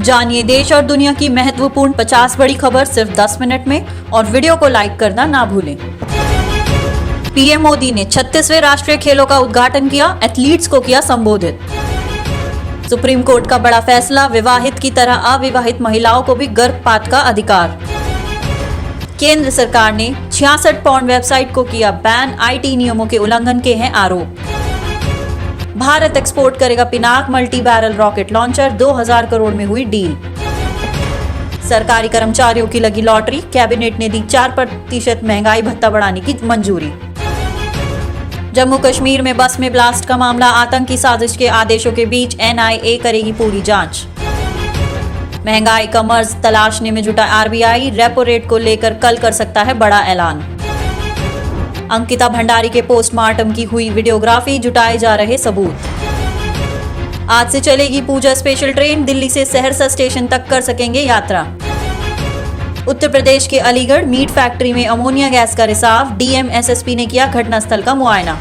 जानिए देश और दुनिया की महत्वपूर्ण 50 बड़ी खबर सिर्फ 10 मिनट में और वीडियो को लाइक करना ना भूलें। पीएम मोदी ने 36वें राष्ट्रीय खेलों का उद्घाटन किया, एथलीट्स को किया संबोधित। सुप्रीम कोर्ट का बड़ा फैसला, विवाहित की तरह अविवाहित महिलाओं को भी गर्भपात का अधिकार। केंद्र सरकार ने 66 पॉर्न वेबसाइट को किया बैन, आईटी नियमों के उल्लंघन के हैं आरोप। भारत एक्सपोर्ट करेगा Pinaka multi barrel rocket launcher, 2000 crore में हुई डील। सरकारी कर्मचारियों की लगी लॉटरी, कैबिनेट ने दी 4% महंगाई भत्ता बढ़ाने की मंजूरी। जम्मू कश्मीर में बस में ब्लास्ट का मामला, आतंकी साजिश के आदेशों के बीच एनआईए करेगी पूरी जांच। महंगाई का मर्ज तलाशने में जुटा आरबीआई, रेपो रेट को लेकर कल कर सकता है बड़ा ऐलान। अंकिता भंडारी के पोस्टमार्टम की हुई वीडियोग्राफी, जुटाए जा रहे सबूत। आज से चलेगी पूजा स्पेशल ट्रेन, दिल्ली से सहरसा स्टेशन तक कर सकेंगे यात्रा। उत्तर प्रदेश के अलीगढ़ मीट फैक्ट्री में अमोनिया गैस का रिसाव, डीएम एसएसपी ने किया घटनास्थल का मुआयना।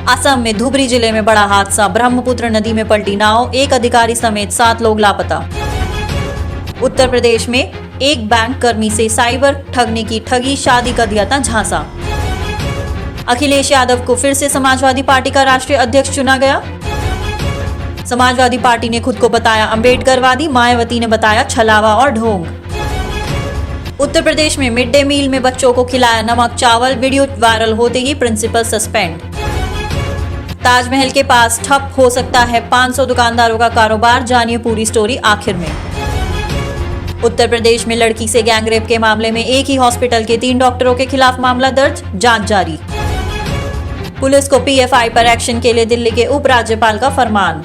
असम में धुबरी जिले में बड़ा हादसा, ब्रह्मपुत्र नदी में पलटी नाव, एक अधिकारी समेत 7 लोग लापता। उत्तर प्रदेश में एक बैंक कर्मी से साइबर ठगने की ठगी, शादी का दिया था झांसा। अखिलेश यादव को फिर से समाजवादी पार्टी का राष्ट्रीय अध्यक्ष चुना गया। समाजवादी पार्टी ने खुद को बताया अंबेडकरवादी, मायावती ने बताया छलावा और ढोंग। उत्तर प्रदेश में मिड डे मील में बच्चों को खिलाया नमक चावल, वीडियो वायरल होते ही प्रिंसिपल सस्पेंड। ताजमहल के पास ठप हो सकता है 500 दुकानदारों का कारोबार, जानिए पूरी स्टोरी आखिर में। उत्तर प्रदेश में लड़की से गैंगरेप के मामले में एक ही हॉस्पिटल के 3 डॉक्टरों के खिलाफ मामला दर्ज, जांच जारी। पुलिस को पीएफआई पर एक्शन के लिए दिल्ली के उपराज्यपाल का फरमान।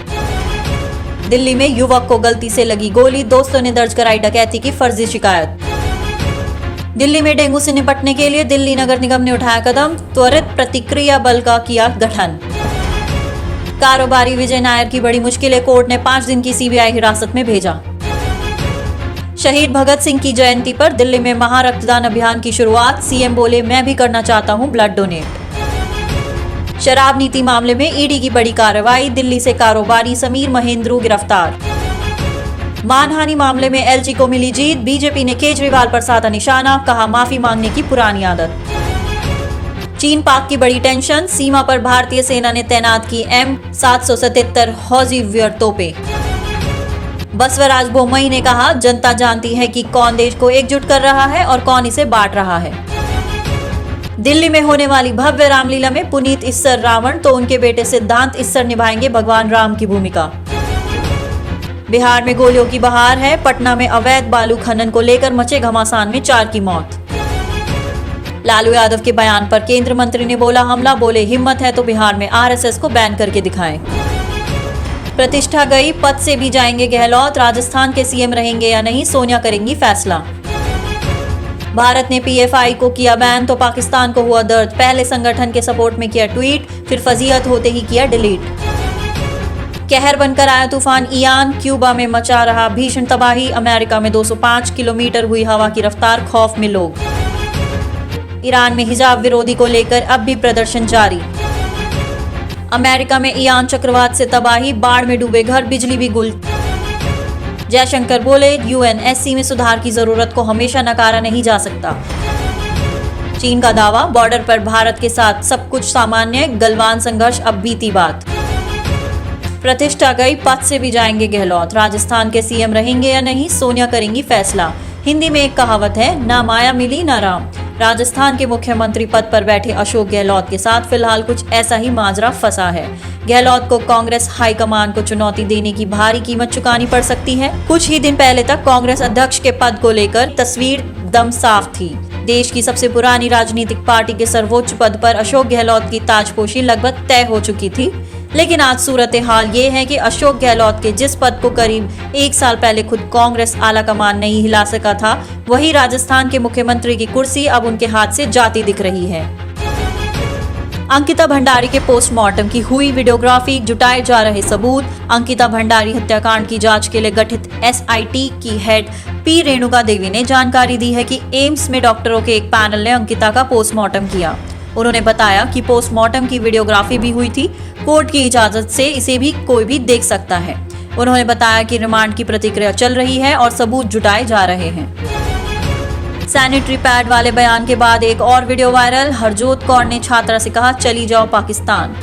दिल्ली में युवक को गलती से लगी गोली, दोस्तों ने दर्ज कराई डकैती की फर्जी शिकायत। दिल्ली में डेंगू से निपटने के लिए दिल्ली नगर निगम ने उठाया कदम, त्वरित प्रतिक्रिया बल का किया गठन। कारोबारी विजय नायर की बड़ी मुश्किलें, कोर्ट ने 5 दिन की सीबीआई हिरासत में भेजा। शहीद भगत सिंह की जयंती पर दिल्ली में महारक्तदान अभियान की शुरुआत, सीएम बोले मैं भी करना चाहता हूं ब्लड डोनेट। शराब नीति मामले में ईडी की बड़ी कार्रवाई, दिल्ली से कारोबारी समीर महेंद्रू गिरफ्तार। मानहानि मामले में एलजी को मिली जीत, बीजेपी ने केजरीवाल पर साधा निशाना, कहा माफी मांगने की पुरानी आदत। चीन पाक की बड़ी टेंशन, सीमा पर भारतीय सेना ने तैनात की M777 हौजीवियर तोपें। बसवराज बोम्मई ने कहा जनता जानती है कि कौन देश को एकजुट कर रहा है और कौन इसे बांट रहा है। दिल्ली में होने वाली भव्य रामलीला में पुनीत इस्सर रावण तो उनके बेटे सिद्धांत इस्सर निभाएंगे भगवान राम की भूमिका। बिहार में गोलियों की बहार है, पटना में अवैध बालू खनन को लेकर मचे घमासान में 4 की मौत। लालू यादव के बयान पर केंद्रीय मंत्री ने बोला हमला, बोले हिम्मत है तो बिहार में आरएसएस को बैन करके दिखाएं। प्रतिष्ठा गई, पद से भी जाएंगे गहलोत, राजस्थान के सीएम रहेंगे या नहीं, सोनिया करेंगी फैसला। भारत ने पीएफआई को किया बैन तो पाकिस्तान को हुआ दर्द, पहले संगठन के सपोर्ट में किया ट्वीट, फिर फजीहत होते ही किया डिलीट। कहर बनकर आया तूफान इयान, क्यूबा में मचा रहा भीषण तबाही, अमेरिका में 205 किलोमीटर हुई हवा की रफ्तार, खौफ में लोग। ईरान में हिजाब विरोधी को लेकर अब भी प्रदर्शन जारी। अमेरिका में इयान चक्रवात से तबाही, बाढ़ में डूबे घर, बिजली भी गुल। जयशंकर बोले यूएनएससी में सुधार की जरूरत को हमेशा नकारा नहीं जा सकता। चीन का दावा, बॉर्डर पर भारत के साथ सब कुछ सामान्य, गलवान संघर्ष अब बीती बात। प्रतिष्ठा गई, पद से भी जाएंगे गहलोत, राजस्थान के सीएम रहेंगे या नहीं, सोनिया करेंगी फैसला। हिंदी में एक कहावत है, ना माया मिली ना राम। राजस्थान के मुख्यमंत्री पद पर बैठे अशोक गहलोत के साथ फिलहाल कुछ ऐसा ही माजरा फंसा है। गहलोत को कांग्रेस हाईकमान को चुनौती देने की भारी कीमत चुकानी पड़ सकती है। कुछ ही दिन पहले तक कांग्रेस अध्यक्ष के पद को लेकर तस्वीर दम साफ थी। देश की सबसे पुरानी राजनीतिक पार्टी के सर्वोच्च पद पर अशोक गहलोत की ताजपोशी लगभग तय हो चुकी थी, लेकिन आज सूरत हाल ये है कि अशोक गहलोत के जिस पद को करीब 1 साल पहले खुद कांग्रेस आलाकमान नहीं हिला सका था, वही राजस्थान के मुख्यमंत्री की कुर्सी अब उनके हाथ से जाती दिख रही है। अंकिता भंडारी के पोस्टमार्टम की हुई वीडियोग्राफी, जुटाए जा रहे सबूत। अंकिता भंडारी हत्याकांड की जांच के लिए गठित एसआईटी की हेड पी रेणुका देवी ने जानकारी दी है कि एम्स में डॉक्टरों के एक पैनल ने अंकिता का पोस्टमार्टम किया। उन्होंने बताया कि पोस्टमार्टम की वीडियोग्राफी भी हुई थी। कोर्ट की इजाजत से इसे भी कोई भी देख सकता है। उन्होंने बताया कि रिमांड की प्रतिक्रिया चल रही है और सबूत जुटाए जा रहे हैं। सैनिटरी पैड वाले बयान के बाद एक और वीडियो वायरल। हरजोत कौर ने छात्रा से कहा चली जाओ पाकिस्तान।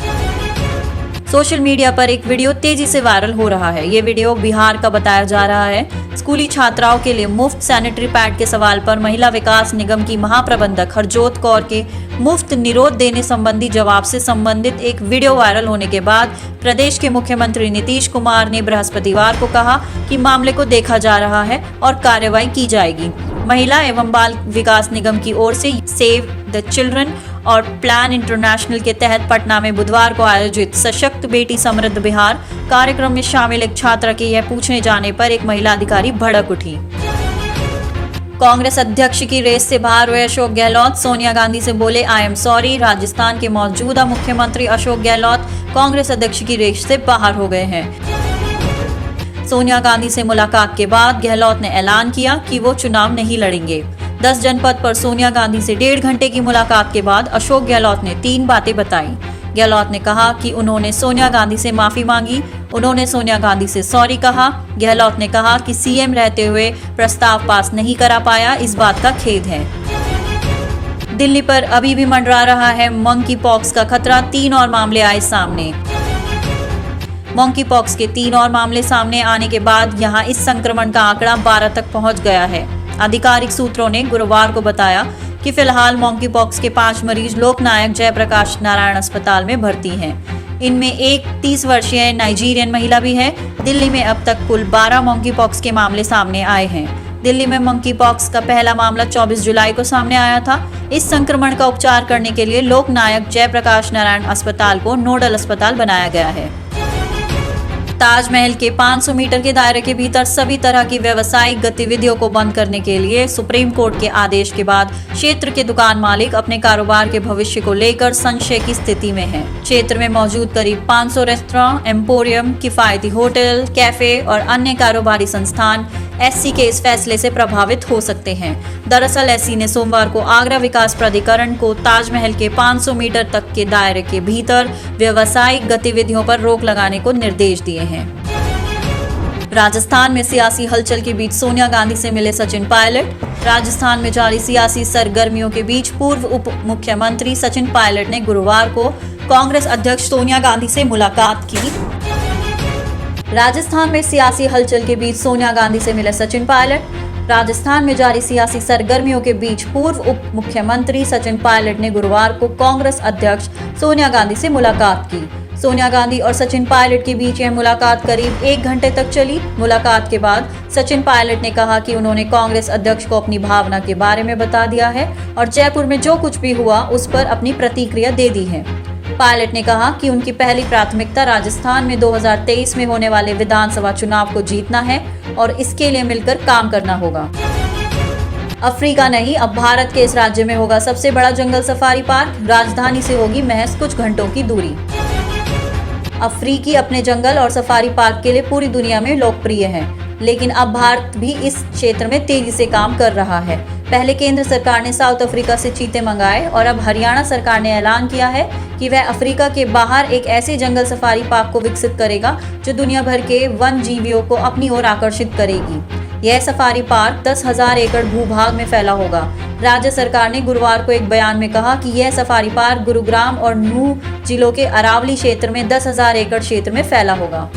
सोशल मीडिया पर एक वीडियो तेजी से वायरल हो रहा है। ये वीडियो बिहार का बताया जा रहा है। स्कूली छात्राओं के लिए मुफ्त सैनिटरी पैड के सवाल पर महिला विकास निगम की महाप्रबंधक हरजोत कौर के मुफ्त निरोध देने संबंधी जवाब से संबंधित एक वीडियो वायरल होने के बाद प्रदेश के मुख्यमंत्री नीतीश कुमार ने बृहस्पतिवार को कहा कि मामले को देखा जा रहा है और कार्रवाई की जाएगी। महिला एवं बाल विकास निगम की ओर से सेव द चिल्ड्रन और प्लान इंटरनेशनल के तहत पटना में बुधवार को आयोजित सशक्त बेटी समृद्ध बिहार कार्यक्रम में शामिल एक छात्रा के यह पूछने जाने पर एक महिला अधिकारी भड़क उठी। कांग्रेस अध्यक्ष की रेस से बाहर हुए अशोक गहलोत सोनिया गांधी से बोले आई एम सॉरी। राजस्थान के मौजूदा मुख्यमंत्री अशोक गहलोत कांग्रेस अध्यक्ष की रेस से बाहर हो गए हैं। सोनिया गांधी से मुलाकात के बाद गहलोत ने ऐलान किया कि वो चुनाव नहीं लड़ेंगे। 10 जनपद पर सोनिया गांधी से 1.5 घंटे की मुलाकात के बाद अशोक गहलोत ने 3 बातें बताई। गहलोत ने कहा कि उन्होंने सोनिया गांधी से माफी मांगी, उन्होंने सोनिया गांधी से सॉरी कहा। गहलोत ने कहा कि सीएम रहते हुए प्रस्ताव पास नहीं करा पाया, इस बात का खेद है। दिल्ली पर अभी भी मंडरा रहा है मंकी पॉक्स का खतरा। 3 और मामले आए सामने। मंकी पॉक्स के 3 और मामले सामने आने के बाद यहां इस संक्रमण का आंकड़ा 12 तक पहुंच गया है। आधिकारिक सूत्रों ने गुरुवार को बताया कि फिलहाल मंकी पॉक्स के 5 मरीज लोकनायक जयप्रकाश नारायण अस्पताल में भर्ती हैं। इनमें एक 30 वर्षीय नाइजीरियन महिला भी है। दिल्ली में अब तक कुल 12 मंकी पॉक्स के मामले सामने आए हैं। दिल्ली में मंकी पॉक्स का पहला मामला 24 जुलाई को सामने आया था। इस संक्रमण का उपचार करने के लिए लोकनायक जयप्रकाश नारायण अस्पताल को नोडल अस्पताल बनाया गया है। ताजमहल के 500 मीटर के दायरे के भीतर सभी तरह की व्यावसायिक गतिविधियों को बंद करने के लिए सुप्रीम कोर्ट के आदेश के बाद क्षेत्र के दुकान मालिक अपने कारोबार के भविष्य को लेकर संशय की स्थिति में हैं। क्षेत्र में मौजूद करीब 500 रेस्तरां, एम्पोरियम, किफायती होटल, कैफे और अन्य कारोबारी संस्थान एससी के इस फैसले से प्रभावित हो सकते हैं। दरअसल एससी ने सोमवार को आगरा विकास प्राधिकरण को ताजमहल के 500 मीटर तक के दायरे के भीतर व्यावसायिक गतिविधियों पर रोक लगाने को निर्देश दिए हैं। राजस्थान में सियासी हलचल के बीच सोनिया गांधी से मिले सचिन पायलट। राजस्थान में जारी सियासी सरगर्मियों के बीच पूर्व उप मुख्यमंत्री सचिन पायलट ने गुरुवार को कांग्रेस अध्यक्ष सोनिया गांधी से मुलाकात की। राजस्थान में सियासी हलचल के बीच सोनिया गांधी से मिले सचिन पायलट। राजस्थान में जारी सियासी सरगर्मियों के बीच पूर्व उप मुख्यमंत्री सचिन पायलट ने गुरुवार को कांग्रेस अध्यक्ष सोनिया गांधी से मुलाकात की। सोनिया गांधी और सचिन पायलट के बीच यह मुलाकात करीब 1 घंटे तक चली। मुलाकात के बाद सचिन पायलट ने कहा कि उन्होंने कांग्रेस अध्यक्ष को अपनी भावना के बारे में बता दिया है और जयपुर में जो कुछ भी हुआ उस पर अपनी प्रतिक्रिया दे दी है। पायलट ने कहा कि उनकी पहली प्राथमिकता राजस्थान में 2023 में होने वाले विधानसभा चुनाव को जीतना है और इसके लिए मिलकर काम करना होगा। अफ्रीका नहीं, अब भारत के इस राज्य में होगा सबसे बड़ा जंगल सफारी पार्क। राजधानी से होगी महज कुछ घंटों की दूरी। अफ्रीकी अपने जंगल और सफारी पार्क के लिए पूरी दुनिया में लोकप्रिय है, लेकिन अब भारत भी इस क्षेत्र में तेजी से काम कर रहा है। पहले केंद्र सरकार ने साउथ अफ्रीका से चीते मंगाए और अब हरियाणा सरकार ने ऐलान किया है कि वह अफ्रीका के बाहर एक ऐसे जंगल सफारी पार्क को विकसित करेगा जो दुनिया भर के वन जीवियों को अपनी ओर आकर्षित करेगी। यह सफारी पार्क 10,000 एकड़ भूभाग में फैला होगा। राज्य सरकार ने गुरुवार को एक बयान में कहा कि यह सफारी पार्क गुरुग्राम और नूह जिलों के अरावली क्षेत्र में 10,000 एकड़ क्षेत्र में फैला होगा।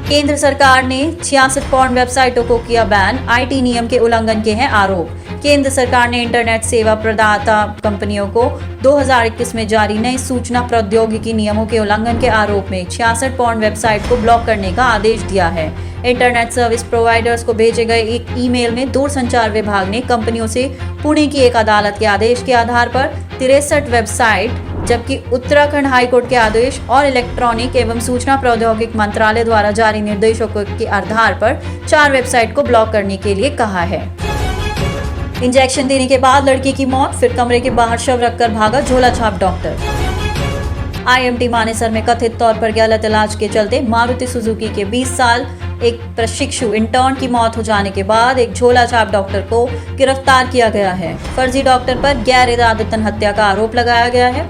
केंद्र सरकार ने 66 पोर्न वेबसाइटों को किया बैन। आईटी नियम के उल्लंघन के हैं आरोप। केंद्र सरकार ने इंटरनेट सेवा प्रदाता कंपनियों को 2021 में जारी नए सूचना प्रौद्योगिकी नियमों के उल्लंघन के आरोप में 66 पोर्न वेबसाइट को ब्लॉक करने का आदेश दिया है। इंटरनेट सर्विस प्रोवाइडर्स को भेजे गए एक ईमेल में दूरसंचार विभाग ने कंपनियों से पुणे की एक अदालत के आदेश के आधार पर 63 वेबसाइट, जबकि उत्तराखंड हाईकोर्ट के आदेश और इलेक्ट्रॉनिक एवं सूचना प्रौद्योगिकी मंत्रालय द्वारा जारी निर्देशों के आधार पर 4 वेबसाइट को ब्लॉक करने के लिए कहा है। इंजेक्शन देने के बाद लड़की की मौत, फिर कमरे के बाहर शव रखकर भागा झोला छाप डॉक्टर। आईएमटी मानेसर में कथित तौर पर गलत इलाज के चलते मारुति सुजुकी के 20 साल एक प्रशिक्षु इंटर्न की मौत हो जाने के बाद एक झोला छाप डॉक्टर को गिरफ्तार किया गया है। फर्जी डॉक्टर पर गैर इरादतन हत्या का आरोप लगाया गया है।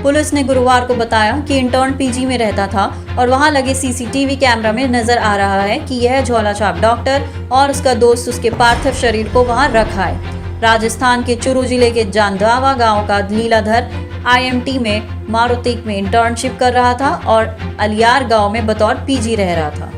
पुलिस ने गुरुवार को बताया कि इंटर्न पीजी में रहता था और वहां लगे सीसीटीवी कैमरा में नजर आ रहा है कि यह झोलाछाप डॉक्टर और उसका दोस्त उसके पार्थिव शरीर को वहां रखा है। राजस्थान के चुरू जिले के जांदावा गांव का लीलाधर IMT में मारुति में इंटर्नशिप कर रहा था और अलियार गांव में बतौर पीजी रह रहा था।